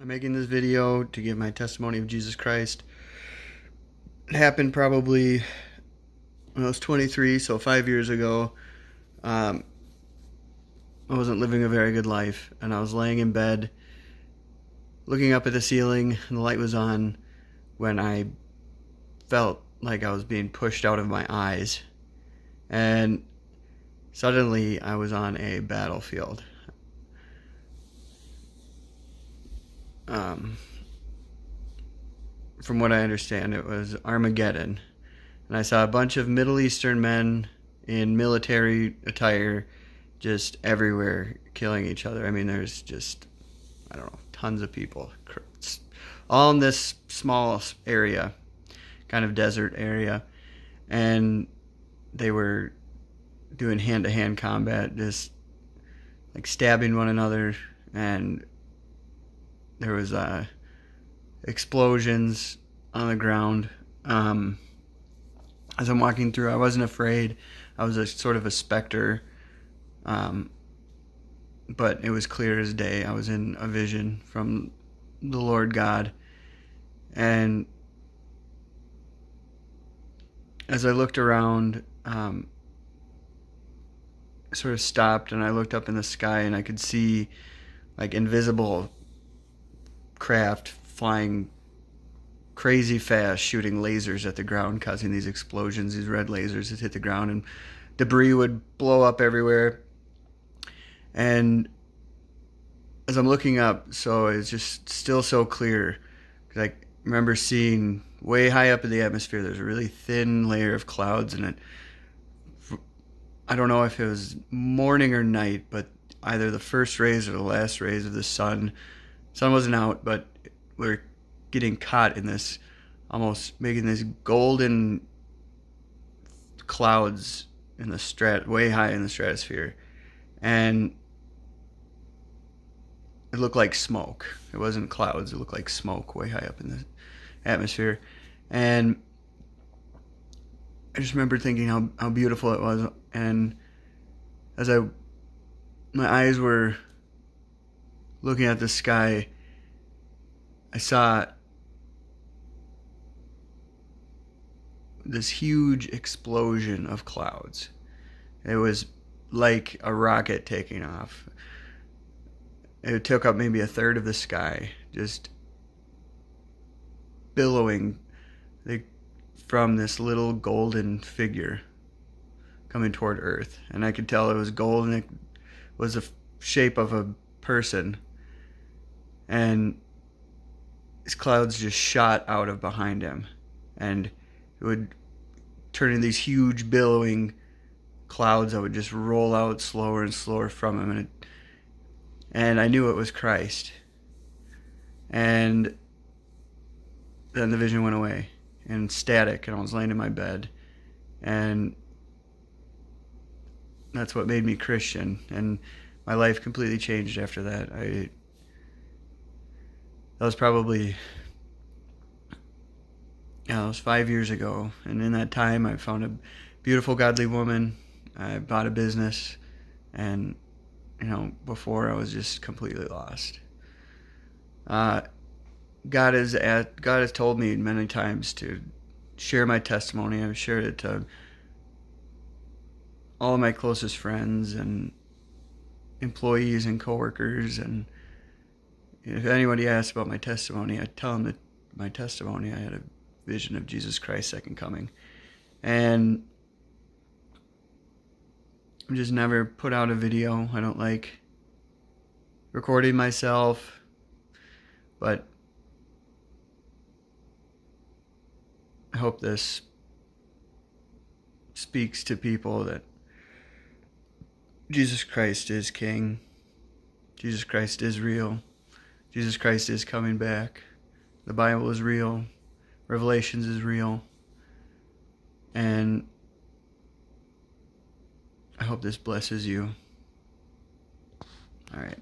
I'm making this video to give my testimony of Jesus Christ. It happened probably when I was 23, so 5 years ago. Um, I wasn't living a very good life, and I was laying in bed, looking up at the ceiling, and the light was on when I felt like I was being pushed out of my eyes. And suddenly, I was on a battlefield. Um, from what I understand, it was Armageddon. And I saw a bunch of Middle Eastern men in military attire just everywhere killing each other. I mean, there's just, I don't know, tons of people. All in this small area, kind of desert area. And they were doing hand-to-hand combat, just like stabbing one another. And there was explosions on the ground. As I'm walking through, I wasn't afraid. I was a sort of a specter, but it was clear as day. I was in a vision from the Lord God. And as I looked around, I sort of stopped and I looked up in the sky and I could see like invisible craft flying crazy fast, shooting lasers at the ground, causing these explosions, these red lasers that hit the ground, and debris would blow up everywhere. And as I'm looking up, so it's just still so clear, because I remember seeing way high up in the atmosphere, there's a really thin layer of clouds, and I don't know if it was morning or night, but either the first rays or the last rays of the sun wasn't out, but we're getting caught in this, almost making this golden clouds in the way high in the stratosphere. And it looked like smoke. It wasn't clouds, it looked like smoke way high up in the atmosphere. And I just remember thinking how beautiful it was. And as my eyes were looking at the sky, I saw this huge explosion of clouds. It was like a rocket taking off. It took up maybe a third of the sky, just billowing from this little golden figure coming toward Earth. And I could tell it was gold, and it was the shape of a person. And these clouds just shot out of behind him, and it would turn into these huge billowing clouds that would just roll out slower and slower from him. And I knew it was Christ. And then the vision went away, and static, and I was laying in my bed. And that's what made me Christian. And my life completely changed after that. That was probably, yeah, it was 5 years ago. And in that time, I found a beautiful, godly woman. I bought a business. And, before I was just completely lost. God has told me many times to share my testimony. I've shared it to all of my closest friends and employees and coworkers. And if anybody asks about my testimony, I tell them that my testimony, I had a vision of Jesus Christ's second coming. And I've just never put out a video. I don't like recording myself, but I hope this speaks to people that Jesus Christ is King. Jesus Christ is real. Jesus Christ is coming back. The Bible is real. Revelations is real. And I hope this blesses you. All right.